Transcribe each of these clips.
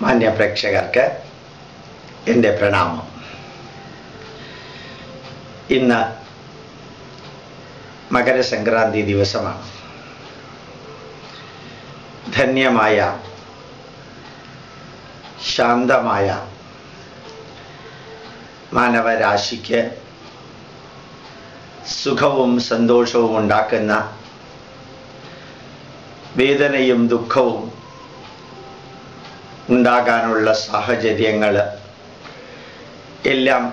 മാന്യ പ്രേക്ഷകർക്ക് എൻ്റെ പ്രണാമം. ഇന്ന് മകരസംക്രാന്തി ദിവസമാണ്. ധന്യമായ ശാന്തമായ മാനവരാശിക്ക് സുഖവും സന്തോഷവും ഉണ്ടാക്കുന്ന, വേദനയും ദുഃഖവും ഉണ്ടാകാനുള്ള സാഹചര്യങ്ങൾ എല്ലാം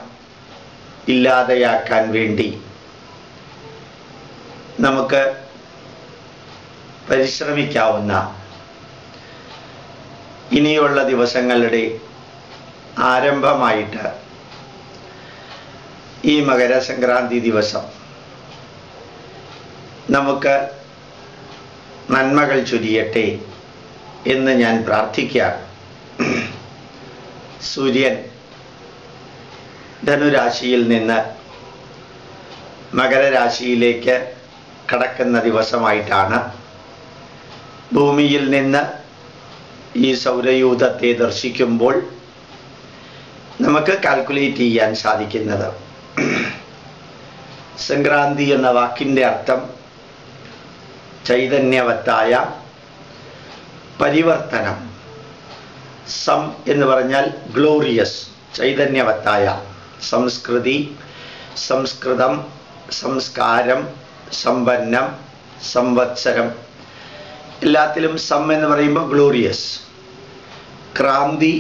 ഇല്ലാതെയാക്കാൻ വേണ്ടി നമുക്ക് പരിശ്രമിക്കാവുന്ന ഇനിയുള്ള ദിവസങ്ങളുടെ ആരംഭമായിട്ട് ഈ മകരസംക്രാന്തി ദിവസം നമുക്ക് നന്മകൾ ചൊരിയട്ടെ എന്ന് ഞാൻ പ്രാർത്ഥിക്കുകയാണ്. സൂര്യൻ ധനുരാശിയിൽ നിന്ന് മകരരാശിയിലേക്ക് കടക്കുന്ന ദിവസമായിട്ടാണ് ഭൂമിയിൽ നിന്ന് ഈ സൗരയൂഥത്തെ ദർശിക്കുമ്പോൾ നമുക്ക് കാൽക്കുലേറ്റ് ചെയ്യാൻ സാധിക്കുന്നത്. സംക്രാന്തി എന്ന വാക്കിൻ്റെ അർത്ഥം ചൈതന്യവത്തായ പരിവർത്തനം. സം എന്ന് പറഞ്ഞാൽ ഗ്ലോറിയസ്, ചൈതന്യവത്തായ. സംസ്കൃതി, സംസ്കൃതം, സംസ്കാരം, സമ്പന്നം, സംവത്സരം, എല്ലാത്തിലും സം എന്ന് പറയുമ്പോൾ ഗ്ലോറിയസ്. ക്രാന്തി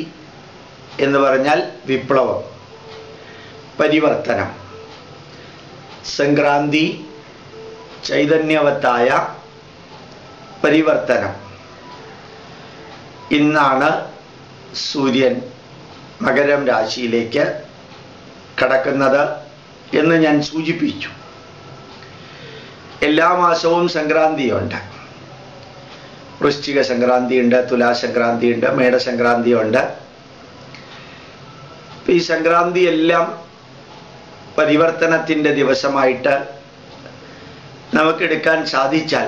എന്ന് പറഞ്ഞാൽ വിപ്ലവം, പരിവർത്തനം. സംക്രാന്തി ചൈതന്യവത്തായ പരിവർത്തനം. ഇന്നാണ് സൂര്യൻ മകരം രാശിയിലേക്ക് കടക്കുന്നത് എന്ന് ഞാൻ സൂചിപ്പിച്ചു. എല്ലാ മാസവും സംക്രാന്തിയുണ്ട്. വൃശ്ചിക സംക്രാന്തിയുണ്ട്, തുലാസംക്രാന്തിയുണ്ട്, മേടസംക്രാന്തിയുണ്ട്. ഈ സംക്രാന്തി എല്ലാം പരിവർത്തനത്തിൻ്റെ ദിവസമായിട്ട് നമുക്കെടുക്കാൻ സാധിച്ചാൽ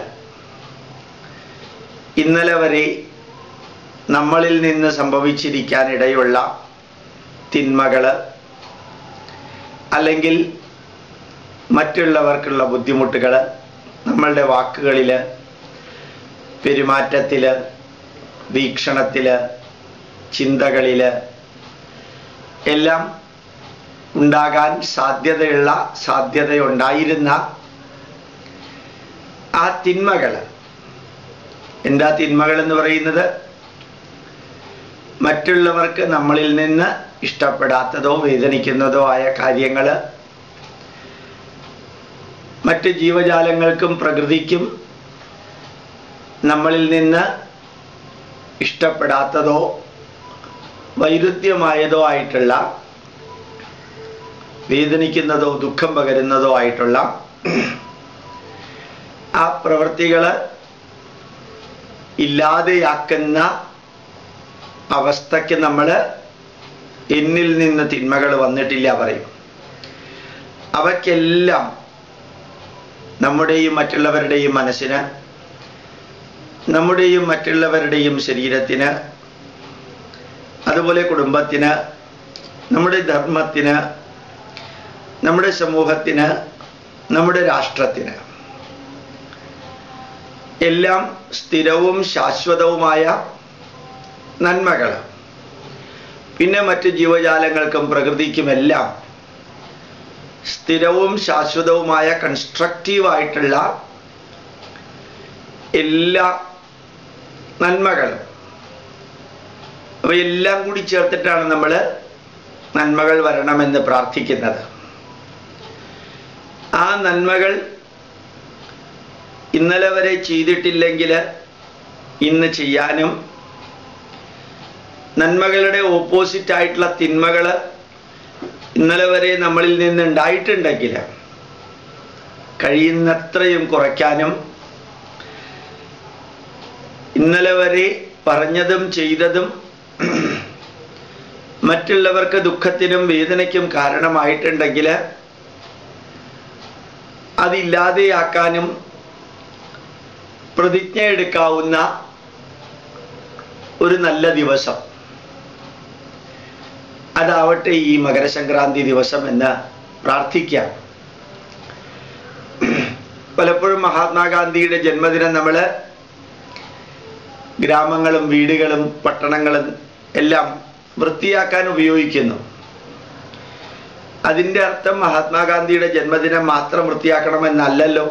ഇന്നലെ വരെ നമ്മളിൽ നിന്ന് സംഭവിച്ചിരിക്കാനിടയുള്ള തിന്മകൾ, അല്ലെങ്കിൽ മറ്റുള്ളവർക്കുള്ള ബുദ്ധിമുട്ടുകൾ, നമ്മളുടെ വാക്കുകളിൽ, പെരുമാറ്റത്തിൽ, വീക്ഷണത്തിൽ, ചിന്തകളിൽ എല്ലാം ഉണ്ടാകാൻ സാധ്യതയുണ്ടായിരുന്ന ആ തിന്മകൾ. എന്താ തിന്മകൾ എന്ന് പറയുന്നത്? മറ്റുള്ളവർക്ക് നമ്മളിൽ നിന്ന് ഇഷ്ടപ്പെടാത്തതോ വേദനിക്കുന്നതോ ആയ കാര്യങ്ങൾ, മറ്റ് ജീവജാലങ്ങൾക്കും പ്രകൃതിക്കും നമ്മളിൽ നിന്ന് ഇഷ്ടപ്പെടാത്തതോ വൈരുദ്ധ്യമായതോ ആയിട്ടുള്ള, വേദനിക്കുന്നതോ ദുഃഖം പകരുന്നതോ ആയിട്ടുള്ള ആ പ്രവൃത്തികൾ ഇല്ലാതെയാക്കുന്ന അവസ്ഥയ്ക്ക് നമ്മൾ എന്നിൽ നിന്ന് തിന്മകൾ വന്നിട്ടില്ല പറയും. അവയ്ക്കെല്ലാം നമ്മുടെയും മറ്റുള്ളവരുടെയും മനസ്സിന്, നമ്മുടെയും മറ്റുള്ളവരുടെയും ശരീരത്തിന്, അതുപോലെ കുടുംബത്തിന്, നമ്മുടെ ധർമ്മത്തിന്, നമ്മുടെ സമൂഹത്തിന്, നമ്മുടെ രാഷ്ട്രത്തിന് എല്ലാം സ്ഥിരവും ശാശ്വതവുമായ നന്മകൾ, പിന്നെ മറ്റ് ജീവജാലങ്ങൾക്കും പ്രകൃതിക്കുമെല്ലാം സ്ഥിരവും ശാശ്വതവുമായ കൺസ്ട്രക്റ്റീവായിട്ടുള്ള എല്ലാ നന്മകളും. അവയെല്ലാം കൂടി ചേർത്തിട്ടാണ് നമ്മൾ നന്മകൾ വരണമെന്ന് പ്രാർത്ഥിക്കുന്നത്. ആ നന്മകൾ ഇന്നലെ വരെ ചെയ്തിട്ടില്ലെങ്കിൽ ഇന്ന് ചെയ്യാനും, നന്മകളുടെ ഓപ്പോസിറ്റായിട്ടുള്ള തിന്മകൾ ഇന്നലെ വരെ നമ്മളിൽ നിന്ന് ഉണ്ടായിട്ടുണ്ടെങ്കിൽ കഴിയുന്നത്രയും കുറയ്ക്കാനും, ഇന്നലെ വരെ പറഞ്ഞതും ചെയ്തതും മറ്റുള്ളവർക്ക് ദുഃഖത്തിനും വേദനയ്ക്കും കാരണമായിട്ടുണ്ടെങ്കിൽ അതില്ലാതെയാക്കാനും പ്രതിജ്ഞ എടുക്കാവുന്ന ഒരു നല്ല ദിവസം. അതാവട്ടെ ഈ മകരസംക്രാന്തി ദിവസം എന്ന് പ്രാർത്ഥിക്കാം. പലപ്പോഴും മഹാത്മാഗാന്ധിയുടെ ജന്മദിനം നമ്മൾ ഗ്രാമങ്ങളും വീടുകളും പട്ടണങ്ങളും എല്ലാം വൃത്തിയാക്കാൻ ഉപയോഗിക്കുന്നു. അതിൻ്റെ അർത്ഥം മഹാത്മാഗാന്ധിയുടെ ജന്മദിനം മാത്രം വൃത്തിയാക്കണമെന്നല്ലല്ലോ.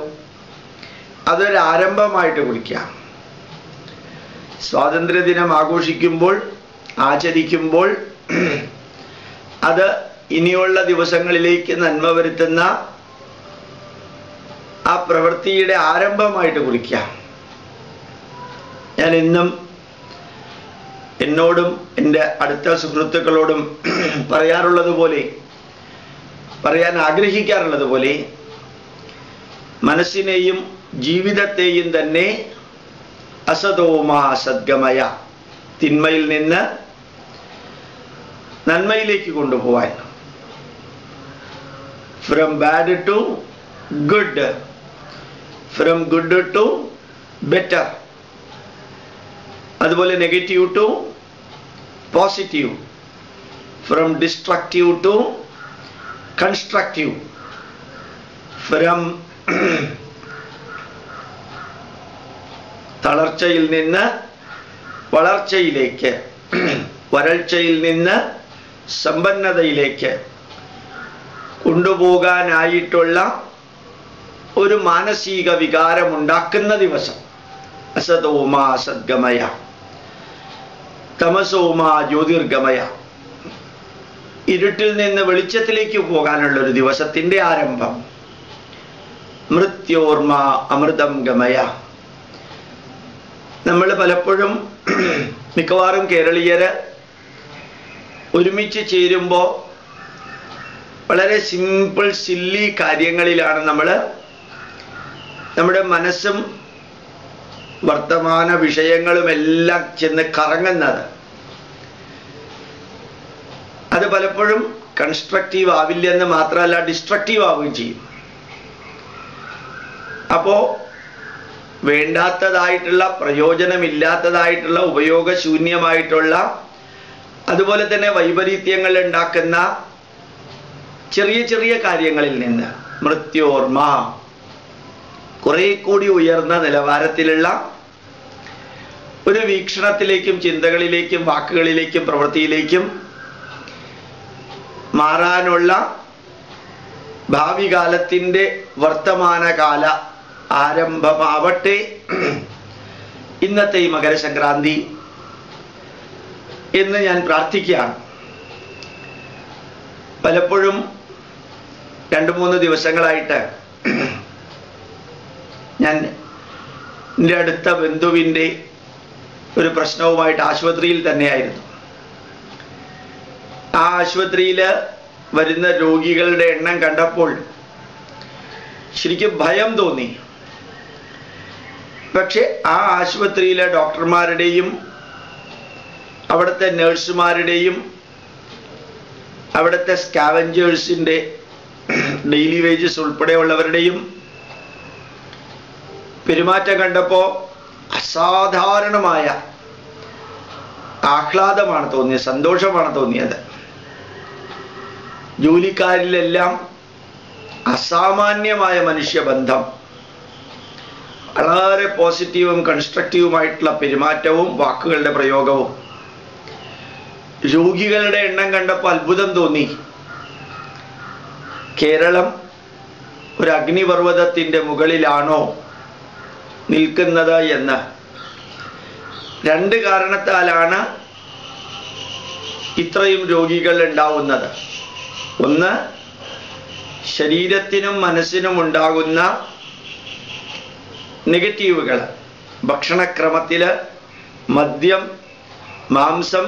അതൊരു ആരംഭമായിട്ട് കുറിക്കാം. സ്വാതന്ത്ര്യദിനം ആഘോഷിക്കുമ്പോൾ, ആചരിക്കുമ്പോൾ അത് ഇനിയുള്ള ദിവസങ്ങളിലേക്ക് നന്മ വരുത്തുന്ന ആ പ്രവൃത്തിയുടെ ആരംഭമായിട്ട് കുറിക്കാം. ഞാൻ ഇന്നും എന്നോടും എൻ്റെ അടുത്ത സുഹൃത്തുക്കളോടും പറയാൻ ആഗ്രഹിക്കാറുള്ളത് പോലെ മനസ്സിനെയും ജീവിതത്തെയും തന്നെ അസതോമാ സദ്ഗമയ, തിന്മയിൽ നിന്ന് നന്മയിലേക്ക് കൊണ്ടുപോവാൻ, from bad to good, from good to better, അതുപോലെ negative to positive, from destructive to constructive, from തളർച്ചയിൽ നിന്ന് വളർച്ചയിലേക്ക്, വരൾച്ചയിൽ നിന്ന് സമ്പന്നതയിലേക്ക് കൊണ്ടുപോകാനായിട്ടുള്ള ഒരു മാനസിക വികാരമുണ്ടാക്കുന്ന ദിവസം. അസതോമാ സദ്ഗമയ, തമസോമാ ജ്യോതിർഗമയ, ഇരുട്ടിൽ നിന്ന് വെളിച്ചത്തിലേക്ക് പോകാനുള്ള ഒരു ദിവസത്തിൻ്റെ ആരംഭം. മൃത്യോർമ അമൃതം ഗമയ. നമ്മൾ പലപ്പോഴും മിക്കവാറും കേരളീയര് ഒരുമിച്ച് ചേരുമ്പോൾ വളരെ സിമ്പിൾ സില്ലി കാര്യങ്ങളിലാണ് നമ്മുടെ മനസ്സും വർത്തമാന വിഷയങ്ങളുമെല്ലാം ചെന്ന് കറങ്ങുന്നത്. അത് പലപ്പോഴും കൺസ്ട്രക്റ്റീവ് ആവില്ലെന്ന് മാത്രമല്ല, ഡിസ്ട്രക്റ്റീവ് ആവുകയും ചെയ്യും. അപ്പോൾ വേണ്ടാത്തതായിട്ടുള്ള, പ്രയോജനമില്ലാത്തതായിട്ടുള്ള, ഉപയോഗശൂന്യമായിട്ടുള്ള, അതുപോലെ തന്നെ വൈപരീത്യങ്ങൾ ഉണ്ടാക്കുന്ന ചെറിയ ചെറിയ കാര്യങ്ങളിൽ നിന്ന് മൃത്യോർമ, കുറെ കൂടി ഉയർന്ന നിലവാരത്തിലുള്ള ഒരു വീക്ഷണത്തിലേക്കും ചിന്തകളിലേക്കും വാക്കുകളിലേക്കും പ്രവൃത്തിയിലേക്കും മാറാനുള്ള ഭാവി കാലത്തിൻ്റെ വർത്തമാനകാല ആരംഭമാവട്ടെ ഇന്നത്തെ ഈ മകരസംക്രാന്തി എന്ന് ഞാൻ പ്രാർത്ഥിക്കുകയാണ്. പലപ്പോഴും 2-3 ദിവസങ്ങളായിട്ട് ഞാൻ എൻ്റെ അടുത്ത ബന്ധുവിൻ്റെ ഒരു പ്രശ്നവുമായിട്ട് ആശുപത്രിയിൽ തന്നെയായിരുന്നു. ആ ആശുപത്രിയിൽ വരുന്ന രോഗികളുടെ എണ്ണം കണ്ടപ്പോൾ ശരിക്കും ഭയം തോന്നി. പക്ഷെ ആ ആശുപത്രിയിലെ ഡോക്ടർമാരുടെയും അവിടുത്തെ നഴ്സുമാരുടെയും അവിടുത്തെ സ്കാവഞ്ചേഴ്സിൻ്റെ ഡെയിലി വേജസ് ഉൾപ്പെടെയുള്ളവരുടെയും പെരുമാറ്റം കണ്ടപ്പോൾ അസാധാരണമായ ആഹ്ലാദമാണ് തോന്നിയത്, സന്തോഷമാണ് തോന്നിയത്. ജോലിക്കാരിലെല്ലാം അസാമാന്യമായ മനുഷ്യബന്ധം, വളരെ പോസിറ്റീവും കൺസ്ട്രക്റ്റീവുമായിട്ടുള്ള പെരുമാറ്റവും വാക്കുകളുടെ പ്രയോഗവും. രോഗികളുടെ എണ്ണം കണ്ടപ്പോൾ അത്ഭുതം തോന്നി. കേരളം ഒരു അഗ്നിപർവ്വതത്തിൻ്റെ മുകളിലാണോ നിൽക്കുന്നത് എന്ന്. 2 കാരണത്താലാണ് ഇത്രയും രോഗികൾ ഉണ്ടാവുന്നത്. ഒന്ന്, ശരീരത്തിനും മനസ്സിനും ഉണ്ടാകുന്ന നെഗറ്റീവുകൾ, ഭക്ഷണക്രമത്തിൽ മദ്യം, മാംസം,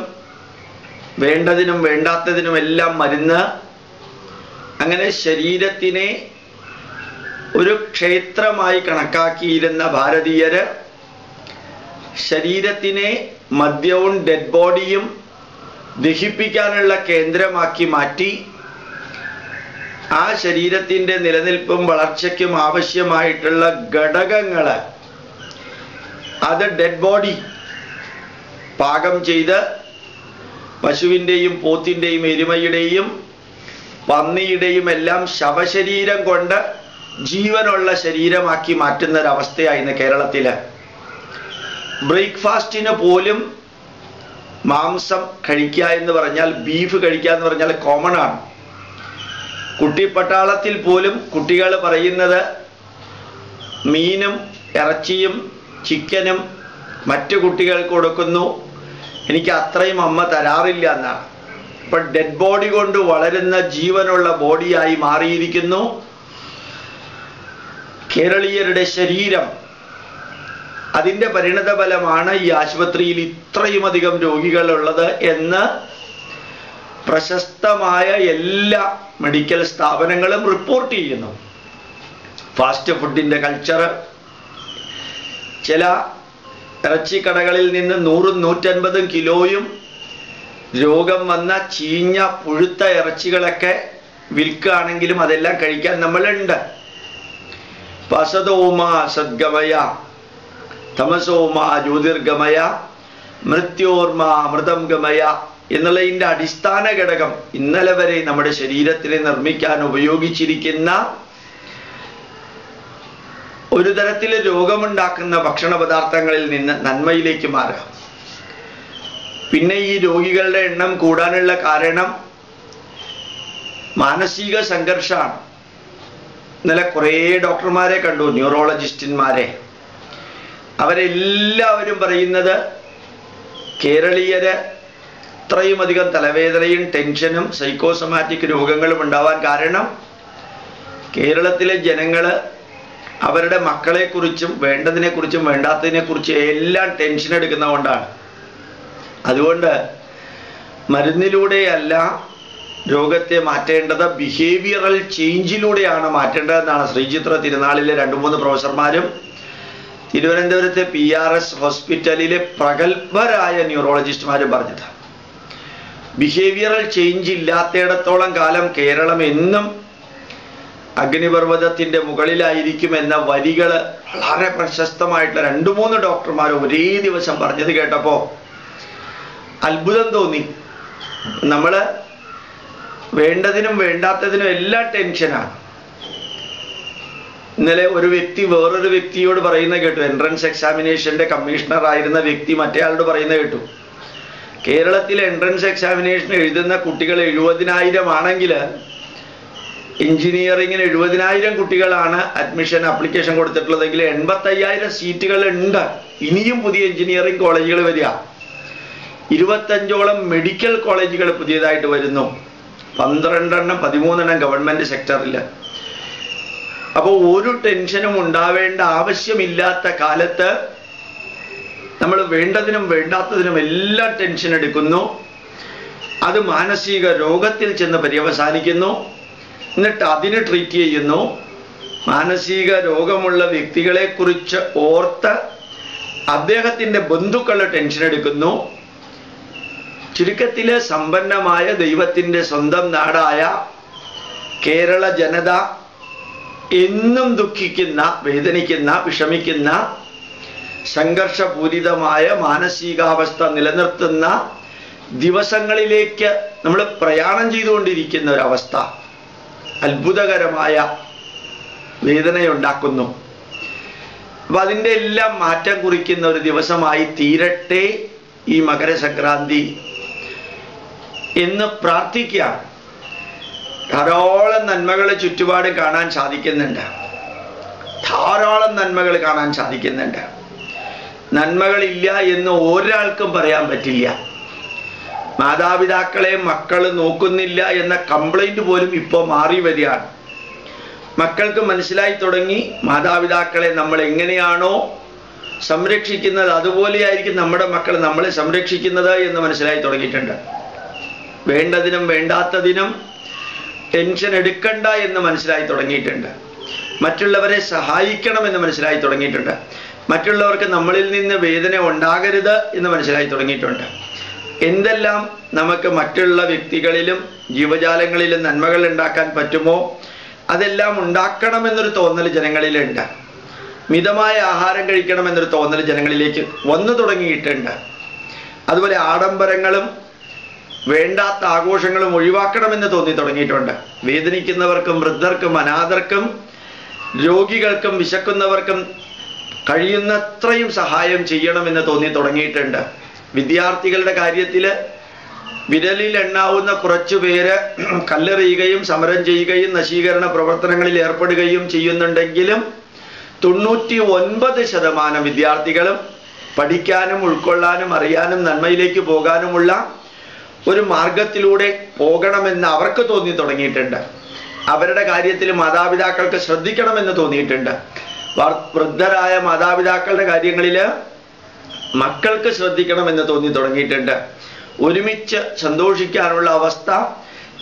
വേണ്ടതിനും വേണ്ടാത്തതിനുമെല്ലാം മരുന്ന്, അങ്ങനെ ശരീരത്തിനെ ഒരു ക്ഷേത്രമായി കണക്കാക്കിയിരുന്ന ഭാരതീയര് ശരീരത്തിനെ മദ്യവും ഡെഡ് ബോഡിയും ദഹിപ്പിക്കാനുള്ള കേന്ദ്രമാക്കി മാറ്റി ആ ശരീരത്തിൻ്റെ നിലനിൽപ്പും വളർച്ചയ്ക്കും ആവശ്യമായിട്ടുള്ള ഘടകങ്ങൾ അത് ഡെഡ് ബോഡി പാകം ചെയ്ത് പശുവിൻ്റെയും പോത്തിൻ്റെയും എരുമയുടെയും പന്നിയുടെയും എല്ലാം ശവശരീരം കൊണ്ട് ജീവനുള്ള ശരീരമാക്കി മാറ്റുന്ന ഒരവസ്ഥയായിരുന്നു കേരളത്തിൽ. ബ്രേക്ക്ഫാസ്റ്റിന് പോലും മാംസം കഴിക്കുക എന്ന് പറഞ്ഞാൽ, ബീഫ് കഴിക്കുക എന്ന് പറഞ്ഞാൽ കോമൺ ആണ്. കുട്ടിപ്പട്ടാളത്തിൽ പോലും കുട്ടികൾ പറയുന്നത് മീനും ഇറച്ചിയും ചിക്കനും മറ്റു കുട്ടികൾക്ക് കൊടുക്കുന്നു, എനിക്ക് അത്രയും അമ്മ തരാറില്ല എന്നാണ്. ഇപ്പൊ ഡെഡ് ബോഡി കൊണ്ട് വളരുന്ന ജീവനുള്ള ബോഡിയായി മാറിയിരിക്കുന്നു കേരളീയരുടെ ശരീരം. അതിൻ്റെ പരിണതഫലമാണ് ഈ ആശുപത്രിയിൽ ഇത്രയും അധികം രോഗികളുള്ളത് എന്ന് പ്രശസ്തമായ എല്ലാ മെഡിക്കൽ സ്ഥാപനങ്ങളും റിപ്പോർട്ട് ചെയ്യുന്നു. ഫാസ്റ്റ് ഫുഡിൻ്റെ കൾച്ചർ, ചില ഇറച്ചിക്കടകളിൽ നിന്ന് 100-150 കിലോയും രോഗം വന്ന ചീഞ്ഞ പുഴുത്ത ഇറച്ചികളൊക്കെ വിൽക്കുകയാണെങ്കിലും അതെല്ലാം കഴിക്കാൻ നമ്മളുണ്ട്. പസതോമ സദ്ഗമയ തമസോമ ജ്യോതിർഗമയ മൃത്യോർമ അമൃതം ഗമയ എന്നുള്ളതിൻ്റെ അടിസ്ഥാന ഘടകം ഇന്നലെ വരെ നമ്മുടെ ശരീരത്തിനെ നിർമ്മിക്കാൻ ഉപയോഗിച്ചിരിക്കുന്ന ഒരു തരത്തിൽ രോഗമുണ്ടാക്കുന്ന ഭക്ഷണ പദാർത്ഥങ്ങളിൽ നിന്ന് നന്മയിലേക്ക് മാറുക. പിന്നെ ഈ രോഗികളുടെ എണ്ണം കൂടാനുള്ള കാരണം മാനസിക സംഘർഷമാണ്. ഇന്നലെ കുറേ ഡോക്ടർമാരെ കണ്ടു, ന്യൂറോളജിസ്റ്റുമാരെ. അവരെല്ലാവരും പറയുന്നത് കേരളീയര് ഇത്രയും അധികം തലവേദനയും ടെൻഷനും സൈക്കോസൊമാറ്റിക് രോഗങ്ങളും ഉണ്ടാവാൻ കാരണം കേരളത്തിലെ ജനങ്ങൾ അവരുടെ മക്കളെക്കുറിച്ചും വേണ്ടതിനെക്കുറിച്ചും വേണ്ടാത്തതിനെക്കുറിച്ചും എല്ലാം ടെൻഷൻ എടുക്കുന്നതുകൊണ്ടാണ്. അതുകൊണ്ട് മരുന്നിലൂടെയല്ല രോഗത്തെ മാറ്റേണ്ടത്, ബിഹേവിയറൽ ചേഞ്ചിലൂടെയാണ് മാറ്റേണ്ടതെന്നാണ് ശ്രീചിത്ര തിരുനാളിലെ 2-3 പ്രൊഫസർമാരും തിരുവനന്തപുരത്തെ PRS ഹോസ്പിറ്റലിലെ പ്രഗത്ഭരായ ന്യൂറോളജിസ്റ്റുമാരും പറഞ്ഞത്. ബിഹേവിയറൽ ചേഞ്ച് ഇല്ലാത്തിടത്തോളം കാലം കേരളം എന്നും അഗ്നിപർവ്വതത്തിൻ്റെ മുകളിലായിരിക്കും എന്ന വരികൾ വളരെ പ്രശസ്തമായിട്ടുള്ള 2-3 ഡോക്ടർമാർ ഒരേ ദിവസം പറഞ്ഞത് കേട്ടപ്പോൾ അത്ഭുതം തോന്നി. നമ്മൾ വേണ്ടതിനും വേണ്ടാത്തതിനും എല്ലാം ടെൻഷനാണ്. ഇന്നലെ ഒരു വ്യക്തി വേറൊരു വ്യക്തിയോട് പറയുന്നത് കേട്ടു, എൻട്രൻസ് എക്സാമിനേഷൻ്റെ കമ്മീഷണർ ആയിരുന്ന വ്യക്തി മറ്റേയാളോട് പറയുന്നത് കേട്ടു, കേരളത്തിലെ എൻട്രൻസ് എക്സാമിനേഷൻ എഴുതുന്ന കുട്ടികൾ 70,000 ആണെങ്കിൽ എഞ്ചിനീയറിങ്ങിന് 70,000 കുട്ടികളാണ് അഡ്മിഷൻ ആപ്ലിക്കേഷൻ കൊടുത്തിട്ടുള്ളതെങ്കിൽ 85,000 സീറ്റുകൾ ഉണ്ട്. ഇനിയും പുതിയ എഞ്ചിനീയറിംഗ് കോളേജുകൾ വരിക, 25ഓളം മെഡിക്കൽ കോളേജുകൾ പുതിയതായിട്ട് വരുന്നു, 13 ഗവൺമെൻറ് സെക്ടറിൽ. അപ്പോൾ ഒരു ടെൻഷനും ഉണ്ടാവേണ്ട ആവശ്യമില്ലാത്ത കാലത്ത് നമ്മൾ വേണ്ടതിനും വേണ്ടാത്തതിനും എല്ലാം ടെൻഷൻ എടുക്കുന്നു. അത് മാനസിക രോഗത്തിൽ ചെന്ന് പര്യവസാനിക്കുന്നു. എന്നിട്ട് അതിന് ട്രീറ്റ് ചെയ്യുന്നു. മാനസിക രോഗമുള്ള വ്യക്തികളെക്കുറിച്ച് ഓർത്ത് അദ്ദേഹത്തിൻ്റെ ബന്ധുക്കൾ ടെൻഷൻ എടുക്കുന്നു. ചുരുക്കത്തിൽ സമ്പന്നമായ ദൈവത്തിൻ്റെ സ്വന്തം നാടായ കേരള ജനത എന്നും ദുഃഖിക്കുന്ന, വേദനിക്കുന്ന, വിഷമിക്കുന്ന, സംഘർഷപൂരിതമായ മാനസികാവസ്ഥ നിലനിർത്തുന്ന ദിവസങ്ങളിലേക്ക് നമ്മൾ പ്രയാണം ചെയ്തുകൊണ്ടിരിക്കുന്ന ഒരവസ്ഥ അത്ഭുതകരമായ വേദനയുണ്ടാക്കുന്നു. അപ്പം അതിൻ്റെ എല്ലാം മാറ്റം കുറിക്കുന്ന ഒരു ദിവസമായി തീരട്ടെ ഈ മകരസംക്രാന്തി എന്ന് പ്രാർത്ഥിക്കുകയാണ്. ധാരാളം നന്മകൾ ചുറ്റുപാട് കാണാൻ സാധിക്കുന്നുണ്ട്. ധാരാളം നന്മകൾ കാണാൻ സാധിക്കുന്നുണ്ട്. നന്മകളില്ല എന്ന് ഒരാൾക്കും പറയാൻ പറ്റില്ല. മാതാപിതാക്കളെ മക്കൾ നോക്കുന്നില്ല എന്ന കംപ്ലൈൻറ്റ് പോലും ഇപ്പോൾ മാറി വരികയാണ്. മക്കൾക്ക് മനസ്സിലായി തുടങ്ങി മാതാപിതാക്കളെ നമ്മൾ എങ്ങനെയാണോ സംരക്ഷിക്കുന്നത് അതുപോലെയായിരിക്കും നമ്മുടെ മക്കൾ നമ്മളെ സംരക്ഷിക്കുന്നത് എന്ന് മനസ്സിലായി തുടങ്ങിയിട്ടുണ്ട്. വേണ്ടതിനും വേണ്ടാത്തതിനും ടെൻഷൻ എടുക്കണ്ട എന്ന് മനസ്സിലായി തുടങ്ങിയിട്ടുണ്ട്. മറ്റുള്ളവരെ സഹായിക്കണമെന്ന് മനസ്സിലായി തുടങ്ങിയിട്ടുണ്ട്. മറ്റുള്ളവർക്ക് നമ്മളിൽ നിന്ന് വേദന ഉണ്ടാകരുത് എന്ന് മനസ്സിലായി തുടങ്ങിയിട്ടുണ്ട്. എന്തെല്ലാം നമുക്ക് മറ്റുള്ള വ്യക്തികളിലും ജീവജാലങ്ങളിലും നന്മകൾ ഉണ്ടാക്കാൻ പറ്റുമോ അതെല്ലാം ഉണ്ടാക്കണമെന്നൊരു തോന്നൽ ജനങ്ങളിലുണ്ട്. മിതമായ ആഹാരം കഴിക്കണമെന്നൊരു തോന്നൽ ജനങ്ങളിലേക്ക് വന്നു തുടങ്ങിയിട്ടുണ്ട്. അതുപോലെ ആഡംബരങ്ങളും വേണ്ടാത്ത ആഘോഷങ്ങളും ഒഴിവാക്കണമെന്ന് തോന്നി തുടങ്ങിയിട്ടുണ്ട്. വേദനിക്കുന്നവർക്കും വൃദ്ധർക്കും അനാഥർക്കും രോഗികൾക്കും വിശക്കുന്നവർക്കും കഴിയുന്നത്രയും സഹായം ചെയ്യണമെന്ന് തോന്നി തുടങ്ങിയിട്ടുണ്ട്. വിദ്യാർത്ഥികളുടെ കാര്യത്തിൽ വിരലിൽ എണ്ണാവുന്ന കുറച്ചു പേര് കല്ലെറിയുകയും സമരം ചെയ്യുകയും നശീകരണ പ്രവർത്തനങ്ങളിൽ ഏർപ്പെടുകയും ചെയ്യുന്നുണ്ടെങ്കിലും 99% വിദ്യാർത്ഥികളും പഠിക്കാനും ഉൾക്കൊള്ളാനും അറിയാനും നന്മയിലേക്ക് പോകാനുമുള്ള ഒരു മാർഗത്തിലൂടെ പോകണമെന്ന് അവർക്ക് തോന്നി തുടങ്ങിയിട്ടുണ്ട്. അവരുടെ കാര്യത്തിൽ മാതാപിതാക്കൾക്ക് ശ്രദ്ധിക്കണമെന്ന് തോന്നിയിട്ടുണ്ട്. വൃദ്ധരായ മാതാപിതാക്കളുടെ കാര്യങ്ങളിൽ മക്കൾക്ക് ശ്രദ്ധിക്കണമെന്ന് തോന്നി തുടങ്ങിയിട്ടുണ്ട്. ഒരുമിച്ച് സന്തോഷിക്കാനുള്ള അവസ്ഥ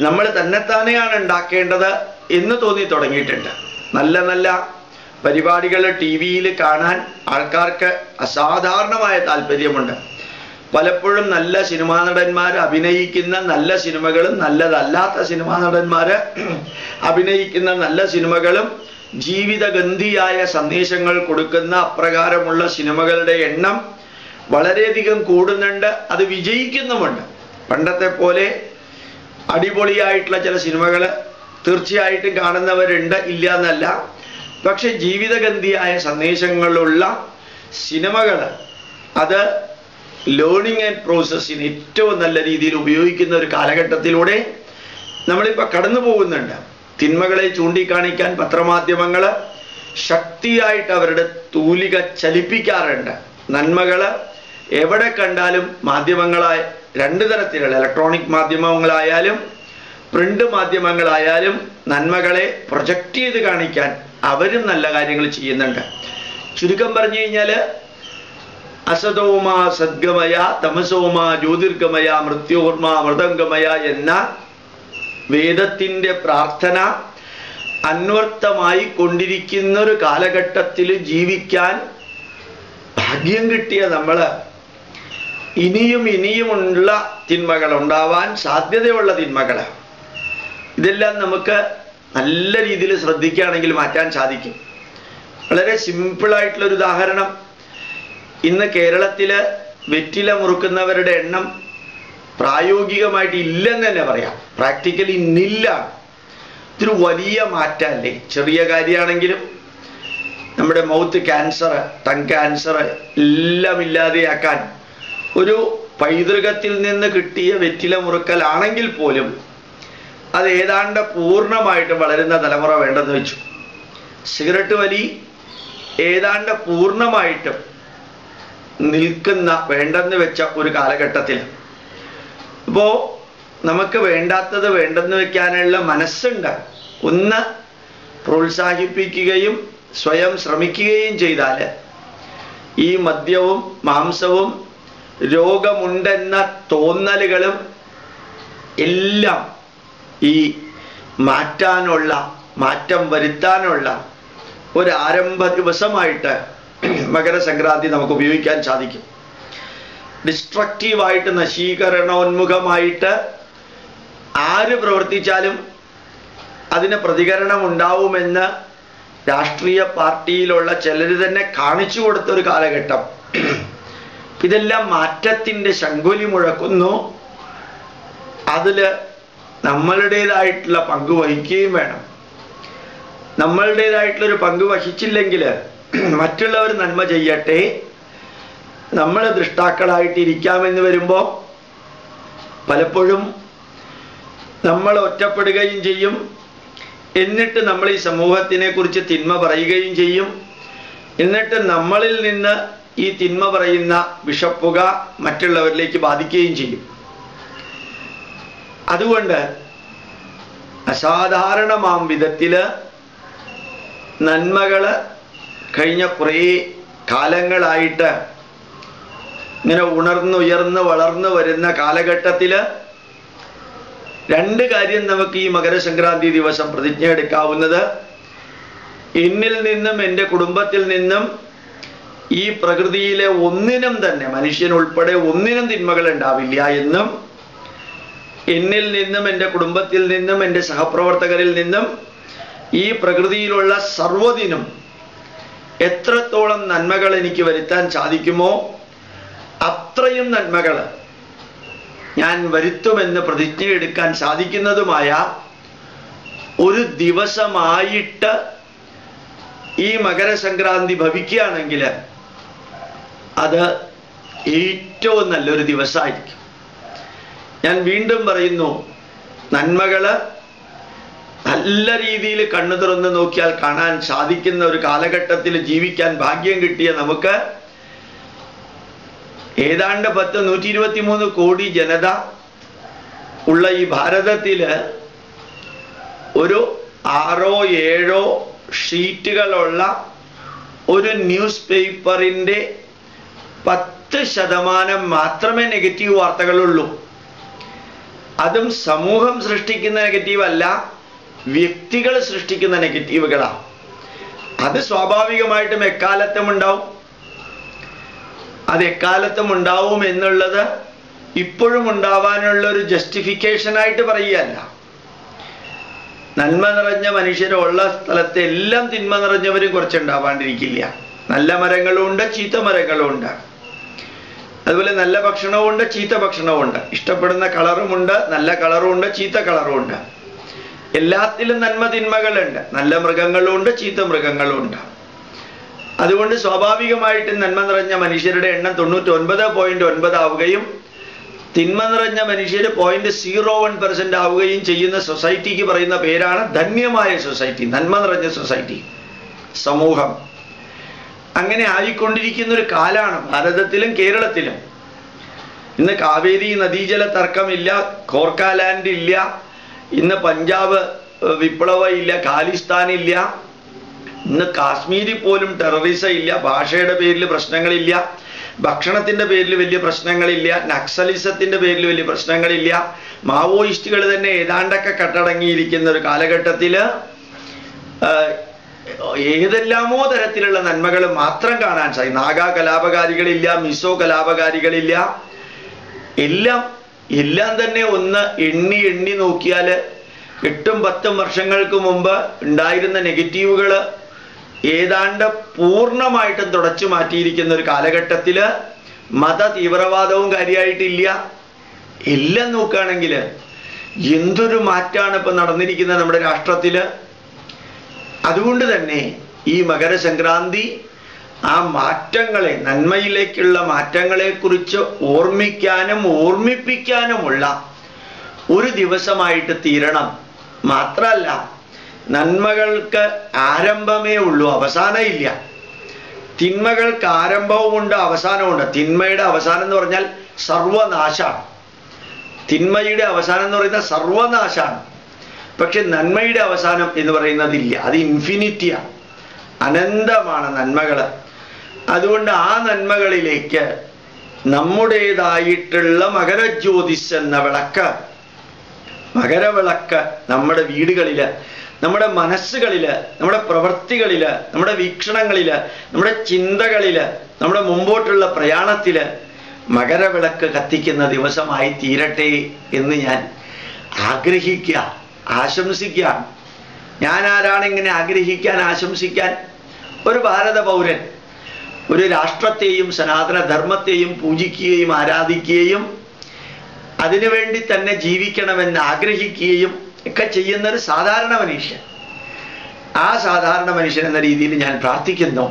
നമ്മൾ തന്നെത്താനെയാണ് ഉണ്ടാക്കേണ്ടത് എന്ന് തോന്നി തുടങ്ങിയിട്ടുണ്ട്. നല്ല നല്ല പരിപാടികൾ TV-യിൽ കാണാൻ ആൾക്കാർക്ക് അസാധാരണമായ താല്പര്യമുണ്ട്. പലപ്പോഴും നല്ല സിനിമാ നടന്മാർ അഭിനയിക്കുന്ന നല്ല സിനിമകളും നല്ലതല്ലാത്ത സിനിമാ നടന്മാർ അഭിനയിക്കുന്ന നല്ല സിനിമകളും ജീവിതഗന്ധിയായ സന്ദേശങ്ങൾ കൊടുക്കുന്ന അപ്രകാരമുള്ള സിനിമകളുടെ എണ്ണം വളരെയധികം കൂടുന്നുണ്ട്. അത് വിജയിക്കുന്നുമുണ്ട്. പണ്ടത്തെ പോലെ അടിപൊളിയായിട്ടുള്ള ചില സിനിമകൾ തീർച്ചയായിട്ടും കാണുന്നവരുണ്ട്, ഇല്ല എന്നല്ല. പക്ഷെ ജീവിതഗന്ധിയായ സന്ദേശങ്ങളുള്ള സിനിമകൾ അത് ലേണിംഗ് ആൻഡ് പ്രോസസ്സിന് ഏറ്റവും നല്ല രീതിയിൽ ഉപയോഗിക്കുന്ന ഒരു കാലഘട്ടത്തിലൂടെ നമ്മളിപ്പോൾ കടന്നു പോകുന്നുണ്ട്. തിന്മകളെ ചൂണ്ടിക്കാണിക്കാൻ പത്രമാധ്യമങ്ങൾ ശക്തിയായിട്ട് അവരുടെ തൂലിക ചലിപ്പിക്കാറുണ്ട്. നന്മകൾ എവിടെ കണ്ടാലും മാധ്യമങ്ങളായ രണ്ട് തരത്തിലുള്ള ഇലക്ട്രോണിക് മാധ്യമങ്ങളായാലും പ്രിന്റ് മാധ്യമങ്ങളായാലും നന്മകളെ പ്രൊജക്റ്റ് ചെയ്ത് കാണിക്കാൻ അവരും നല്ല കാര്യങ്ങൾ ചെയ്യുന്നുണ്ട്. ചുരുക്കം പറഞ്ഞു കഴിഞ്ഞാൽ അസതോമ സദ്ഗമയ തമസോമ ജ്യോതിർഗമയ മൃത്യോർമ മൃതംഗമയ എന്ന വേദത്തിൻ്റെ പ്രാർത്ഥന അന്വർത്ഥമായി കൊണ്ടിരിക്കുന്ന ഒരു കാലഘട്ടത്തിൽ ജീവിക്കാൻ ഭാഗ്യം കിട്ടിയ നമ്മൾ ഇനിയുമുള്ള തിന്മകൾ ഉണ്ടാവാൻ സാധ്യതയുള്ള തിന്മകൾ ഇതെല്ലാം നമുക്ക് നല്ല രീതിയിൽ ശ്രദ്ധിക്കുകയാണെങ്കിൽ മാറ്റാൻ സാധിക്കും. വളരെ സിമ്പിളായിട്ടുള്ളൊരു ഉദാഹരണം, ഇന്ന് കേരളത്തിൽ വെറ്റില മുറുക്കുന്നവരുടെ എണ്ണം പ്രായോഗികമായിട്ട് ഇല്ലെന്ന് തന്നെ പറയാം. പ്രാക്ടിക്കലി ഇന്നില്ല. ഇതൊരു വലിയ മാറ്റമല്ലേ? ചെറിയ കാര്യമാണെങ്കിലും നമ്മുടെ മൗത്ത് ക്യാൻസർ, ടങ് ക്യാൻസർ എല്ലാം ഇല്ലാതെയാക്കാൻ ഒരു പൈതൃകത്തിൽ നിന്ന് കിട്ടിയ വെറ്റില മുറുക്കലാണെങ്കിൽ പോലും അത് ഏതാണ്ട് പൂർണ്ണമായിട്ട് വളരുന്ന തലമുറ വേണ്ടെന്ന് വെച്ചു. സിഗരറ്റ് വലി ഏതാണ്ട് പൂർണ്ണമായിട്ടും നിൽക്കുന്ന വേണ്ടെന്ന് വെച്ച ഒരു കാലഘട്ടത്തിൽ അപ്പോൾ നമുക്ക് വേണ്ടാത്തത് വേണ്ടെന്ന് വെക്കാനുള്ള മനസ്സുണ്ട്. ഒന്ന് പ്രോത്സാഹിപ്പിക്കുകയും സ്വയം ശ്രമിക്കുകയും ചെയ്താൽ ഈ മദ്യവും മാംസവും രോഗമുണ്ടെന്ന തോന്നലുകളും എല്ലാം ഈ മാറ്റം വരുത്താനുള്ള ഒരു ആരംഭ ദിവസമായിട്ട് മകരസംക്രാന്തി നമുക്ക് ഉപയോഗിക്കാൻ സാധിക്കും. ഡിസ്ട്രക്റ്റീവായിട്ട് നശീകരണോന്മുഖമായിട്ട് ആര് പ്രവർത്തിച്ചാലും അതിന് പ്രതികരണം ഉണ്ടാവുമെന്ന് രാഷ്ട്രീയ പാർട്ടിയിലുള്ള ചിലർ തന്നെ കാണിച്ചു കൊടുത്തൊരു കാലഘട്ടം. ഇതെല്ലാം മാറ്റത്തിൻ്റെ ശംഖുലി മുഴക്കുന്നു. അതിൽ നമ്മളുടേതായിട്ടുള്ള പങ്ക് വഹിക്കുകയും വേണം. നമ്മളുടേതായിട്ടുള്ളൊരു പങ്ക് വഹിച്ചില്ലെങ്കിൽ മറ്റുള്ളവർ നന്മ ചെയ്യട്ടെ, നമ്മൾ ദൃഷ്ടാക്കളായിട്ടിരിക്കാമെന്ന് വരുമ്പോൾ പലപ്പോഴും നമ്മൾ ഒറ്റപ്പെടുകയും ചെയ്യും. എന്നിട്ട് നമ്മൾ ഈ സമൂഹത്തിനെ കുറിച്ച് തിന്മ പറയുകയും ചെയ്യും. എന്നിട്ട് നമ്മളിൽ നിന്ന് ഈ തിന്മ പറയുന്ന വിഷപ്പുക മറ്റുള്ളവരിലേക്ക് ബാധിക്കുകയും ചെയ്യും. അതുകൊണ്ട് അസാധാരണമാം വിധത്തിൽ നന്മകൾ കഴിഞ്ഞ കുറേ കാലങ്ങളായിട്ട് ഇങ്ങനെ ഉണർന്നുയർന്ന് വളർന്നു വരുന്ന കാലഘട്ടത്തിൽ രണ്ട് കാര്യം നമുക്ക് ഈ മകരസംക്രാന്തി ദിവസം പ്രതിജ്ഞ എടുക്കാവുന്നത്: എന്നിൽ നിന്നും എൻ്റെ കുടുംബത്തിൽ നിന്നും ഈ പ്രകൃതിയിലെ ഒന്നിനും തന്നെ, മനുഷ്യനുൾപ്പെടെ ഒന്നിനും തിന്മകൾ ഉണ്ടാവില്ല എന്നും, എന്നിൽ നിന്നും എൻ്റെ കുടുംബത്തിൽ നിന്നും എൻ്റെ സഹപ്രവർത്തകരിൽ നിന്നും ഈ പ്രകൃതിയിലുള്ള സർവ്വതിനും എത്രത്തോളം നന്മകൾ എനിക്ക് വരുത്താൻ സാധിക്കുമോ അത്രയും നന്മകൾ ഞാൻ വരുത്തുമെന്ന് പ്രതിജ്ഞയെടുക്കാൻ സാധിക്കുന്നതുമായ ഒരു ദിവസമായിട്ട് ഈ മകരസംക്രാന്തി ഭവിക്കുകയാണെങ്കിൽ അത് ഏറ്റവും നല്ലൊരു ദിവസമായിരിക്കും. ഞാൻ വീണ്ടും പറയുന്നു, നന്മകള് നല്ല രീതിയിൽ കണ്ണു തുറന്ന് നോക്കിയാൽ കാണാൻ സാധിക്കുന്ന ഒരു കാലഘട്ടത്തിൽ ജീവിക്കാൻ ഭാഗ്യം കിട്ടിയ നമുക്ക് ഏതാണ്ട് 123 കോടി ജനത ഉള്ള ഈ ഭാരതത്തില് ഒരു 6-7 ഷീറ്റുകളുള്ള ഒരു ന്യൂസ് പേപ്പറിൻ്റെ 10% മാത്രമേ നെഗറ്റീവ് വാർത്തകളുള്ളൂ. അതും സമൂഹം സൃഷ്ടിക്കുന്ന നെഗറ്റീവ് അല്ല, വ്യക്തികൾ സൃഷ്ടിക്കുന്ന നെഗറ്റീവുകളാണ്. അത് സ്വാഭാവികമായിട്ടും എക്കാലത്തും ഉണ്ടാവും. അത് എക്കാലത്തും ഉണ്ടാവും എന്നുള്ളത് ഇപ്പോഴും ഉണ്ടാവാനുള്ള ഒരു ജസ്റ്റിഫിക്കേഷനായിട്ട് പറയുകയല്ല. നന്മ നിറഞ്ഞ മനുഷ്യരുള്ള സ്ഥലത്ത് എല്ലാം തിന്മ നിറഞ്ഞവരും കുറച്ചുണ്ടാവാണ്ടിരിക്കില്ല. നല്ല മരങ്ങളുമുണ്ട്, ചീത്ത മരങ്ങളുമുണ്ട്. അതുപോലെ നല്ല ഭക്ഷണവുമുണ്ട്, ചീത്ത ഭക്ഷണവുമുണ്ട്. ഇഷ്ടപ്പെടുന്ന കളറുമുണ്ട്, നല്ല കളറുമുണ്ട്, ചീത്ത കളറുമുണ്ട്. എല്ലാത്തിലും നന്മ തിന്മകളുണ്ട്. നല്ല മൃഗങ്ങളുമുണ്ട്, ചീത്ത മൃഗങ്ങളുമുണ്ട്. അതുകൊണ്ട് സ്വാഭാവികമായിട്ടും നന്മ നിറഞ്ഞ മനുഷ്യരുടെ എണ്ണം 99.9 ആവുകയും തിന്മ നിറഞ്ഞ മനുഷ്യർ 0.01% ആവുകയും ചെയ്യുന്ന സൊസൈറ്റിക്ക് പറയുന്ന പേരാണ് ധന്യമായ സൊസൈറ്റി, നന്മ നിറഞ്ഞ സൊസൈറ്റി, സമൂഹം. അങ്ങനെ ആയിക്കൊണ്ടിരിക്കുന്ന ഒരു കാലാണ് ഭാരതത്തിലും കേരളത്തിലും. ഇന്ന് കാവേരി നദീജല തർക്കമില്ല, ഖോർക്കാലാൻഡ് ഇല്ല, ഇന്ന് പഞ്ചാബ് വിപ്ലവം ഇല്ല, ഖാലിസ്ഥാൻ ഇല്ല, ഇന്ന് കാശ്മീരിൽ പോലും ടെററിസം ഇല്ല, ഭാഷയുടെ പേരിൽ പ്രശ്നങ്ങളില്ല, ഭക്ഷണത്തിൻ്റെ പേരിൽ വലിയ പ്രശ്നങ്ങളില്ല, നക്സലിസത്തിൻ്റെ പേരിൽ വലിയ പ്രശ്നങ്ങളില്ല. മാവോയിസ്റ്റുകൾ തന്നെ ഏതാണ്ടൊക്കെ കട്ടടങ്ങിയിരിക്കുന്ന ഒരു കാലഘട്ടത്തിൽ ഏതെല്ലാമോ തരത്തിലുള്ള നന്മകൾ മാത്രം കാണാൻ സാധിക്കും. നാഗാ കലാപകാരികളില്ല, മിസോ കലാപകാരികളില്ല, എല്ലാം തന്നെ ഒന്ന് എണ്ണി നോക്കിയാൽ 8-10 വർഷങ്ങൾക്ക് മുമ്പ് ഉണ്ടായിരുന്ന നെഗറ്റീവുകൾ ഏതാണ്ട് പൂർണ്ണമായിട്ടും തുടച്ചു മാറ്റിയിരിക്കുന്ന ഒരു കാലഘട്ടത്തിൽ മത തീവ്രവാദവും കാര്യമായിട്ടില്ല. എല്ലാം നോക്കുകയാണെങ്കിൽ എന്തൊരു മാറ്റാണ് ഇപ്പം നടന്നിരിക്കുന്നത് നമ്മുടെ രാഷ്ട്രത്തിൽ. അതുകൊണ്ട് തന്നെ ഈ മകരസംക്രാന്തി ആ മാറ്റങ്ങളെ, നന്മയിലേക്കുള്ള മാറ്റങ്ങളെക്കുറിച്ച് ഓർമ്മിക്കാനും ഓർമ്മിപ്പിക്കാനുമുള്ള ഒരു ദിവസമായിട്ട് തീരണം. മാത്രമല്ല, നന്മകൾക്ക് ആരംഭമേ ഉള്ളൂ, അവസാനം ഇല്ല. തിന്മകൾക്ക് ആരംഭവുമുണ്ട്, അവസാനവുമുണ്ട്. തിന്മയുടെ അവസാനം എന്ന് പറഞ്ഞാൽ സർവനാശാണ്. തിന്മയുടെ അവസാനം എന്ന് പറയുന്നത് സർവനാശാണ്. പക്ഷെ നന്മയുടെ അവസാനം എന്ന് പറയുന്നതില്ല, അത് ഇൻഫിനിറ്റിയാണ്, അനന്തമാണ് നന്മകൾ. അതുകൊണ്ട് ആ നന്മകളിലേക്ക് നമ്മുടേതായിട്ടുള്ള മകരജ്യോതിസ് എന്ന വിളക്ക്, മകരവിളക്ക് നമ്മുടെ വീടുകളിൽ, നമ്മുടെ മനസ്സുകളിൽ, നമ്മുടെ പ്രവൃത്തികളിൽ, നമ്മുടെ വീക്ഷണങ്ങളിൽ, നമ്മുടെ ചിന്തകളിൽ, നമ്മുടെ മുമ്പോട്ടുള്ള പ്രയാണത്തിൽ മകരവിളക്ക് കത്തിക്കുന്ന ദിവസമായി തീരട്ടെ എന്ന് ഞാൻ ആഗ്രഹിക്കുക, ആശംസിക്കുക. ഞാൻ ആരാണ് ഇങ്ങനെ ആഗ്രഹിക്കാൻ, ആശംസിക്കാൻ? ഒരു ഭാരത പൗരൻ, ഒരു രാഷ്ട്രത്തെയും സനാതനധർമ്മത്തെയും പൂജിക്കുകയും ആരാധിക്കുകയും അതിനുവേണ്ടി തന്നെ ജീവിക്കണമെന്ന് ആഗ്രഹിക്കുകയും ഒക്കെ ചെയ്യുന്ന ഒരു സാധാരണ മനുഷ്യൻ. ആ സാധാരണ മനുഷ്യൻ എന്ന രീതിയിൽ ഞാൻ പ്രാർത്ഥിക്കുന്നു.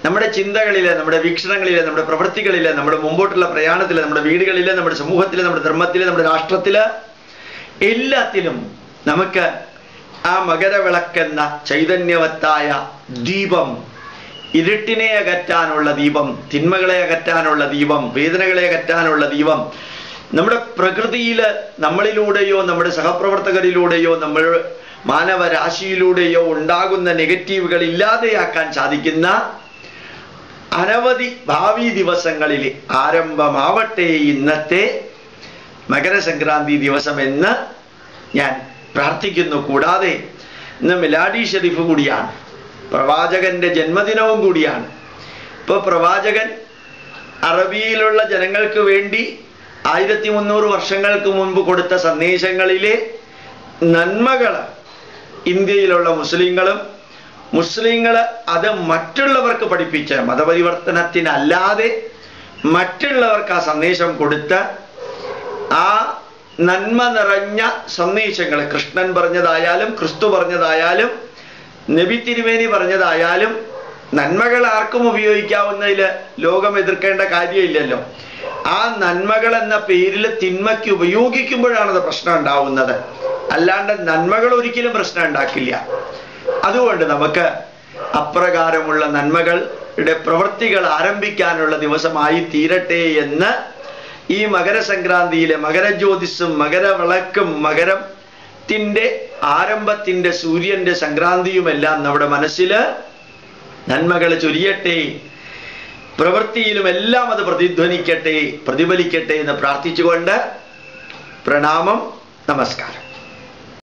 നമ്മുടെ ചിന്തകളിൽ, നമ്മുടെ വീക്ഷണങ്ങളിൽ, നമ്മുടെ പ്രവൃത്തികളിൽ, നമ്മുടെ മുമ്പോട്ടുള്ള പ്രയാണത്തിൽ, നമ്മുടെ വീടുകളിൽ, നമ്മുടെ സമൂഹത്തിൽ, നമ്മുടെ ധർമ്മത്തിൽ, നമ്മുടെ രാഷ്ട്രത്തിൽ, എല്ലാത്തിലും നമുക്ക് ആ മകരവിളക്കെന്ന ചൈതന്യവത്തായ ദീപം, ഇരുട്ടിനെ അകറ്റാനുള്ള ദീപം, തിന്മകളെ അകറ്റാനുള്ള ദീപം, വേദനകളെ അകറ്റാനുള്ള ദീപം, നമ്മുടെ പ്രകൃതിയിൽ നമ്മളിലൂടെയോ നമ്മുടെ സഹപ്രവർത്തകരിലൂടെയോ നമ്മൾ മാനവരാശിയിലൂടെയോ ഉണ്ടാകുന്ന നെഗറ്റീവുകൾ ഇല്ലാതെയാക്കാൻ സാധിക്കുന്ന അനവധി ഭാവി ദിവസങ്ങളിൽ ആരംഭമാവട്ടെ ഇന്നത്തെ മകരസംക്രാന്തി ദിവസമെന്ന് ഞാൻ പ്രാർത്ഥിക്കുന്നു. കൂടാതെ ഇന്ന് മിലാഡി ഷെരീഫ് കൂടിയാണ്, പ്രവാചകന്റെ ജന്മദിനവും കൂടിയാണ്. ഇപ്പോൾ പ്രവാചകൻ അറബിയിലുള്ള ജനങ്ങൾക്ക് വേണ്ടി 1300 വർഷങ്ങൾക്ക് മുൻപ് കൊടുത്ത സന്ദേശങ്ങളിലെ നന്മകൾ ഇന്ത്യയിലുള്ള മുസ്ലിങ്ങൾ അത് മറ്റുള്ളവർക്ക് പഠിപ്പിച്ച, മതപരിവർത്തനത്തിനല്ലാതെ മറ്റുള്ളവർക്ക് ആ സന്ദേശം കൊടുത്ത് ആ നന്മ നിറഞ്ഞ സന്ദേശങ്ങൾ, കൃഷ്ണൻ പറഞ്ഞതായാലും ക്രിസ്തു പറഞ്ഞതായാലും നബി തിരുമേനി പറഞ്ഞതായാലും നന്മകൾ ആർക്കും ഉപയോഗിക്കാവുന്നതിൽ ലോകം എതിർക്കേണ്ട കാര്യമില്ലല്ലോ. ആ നന്മകൾ എന്ന പേരിൽ തിന്മയ്ക്ക് ഉപയോഗിക്കുമ്പോഴാണത് പ്രശ്നം ഉണ്ടാവുന്നത്. അല്ലാണ്ട് നന്മകൾ ഒരിക്കലും പ്രശ്നം ഉണ്ടാക്കില്ല. അതുകൊണ്ട് നമുക്ക് അപ്രകാരമുള്ള നന്മകളുടെ പ്രവൃത്തികൾ ആരംഭിക്കാനുള്ള ദിവസമായി തീരട്ടെ എന്ന് ഈ മകരസംക്രാന്തിയിലെ മകരജ്യോതിസും മകരവിളക്കും മകരത്തിൻ്റെ ആരംഭത്തിൻ്റെ സൂര്യന്റെ സംക്രാന്തിയുമെല്ലാം നമ്മുടെ മനസ്സിൽ നന്മകൾ ചൊരിയട്ടെ, പ്രവൃത്തിയിലുമെല്ലാം അത് പ്രതിധ്വനിക്കട്ടെ, പ്രതിഫലിക്കട്ടെ എന്ന് പ്രാർത്ഥിച്ചുകൊണ്ട് പ്രണാമം, നമസ്കാരം.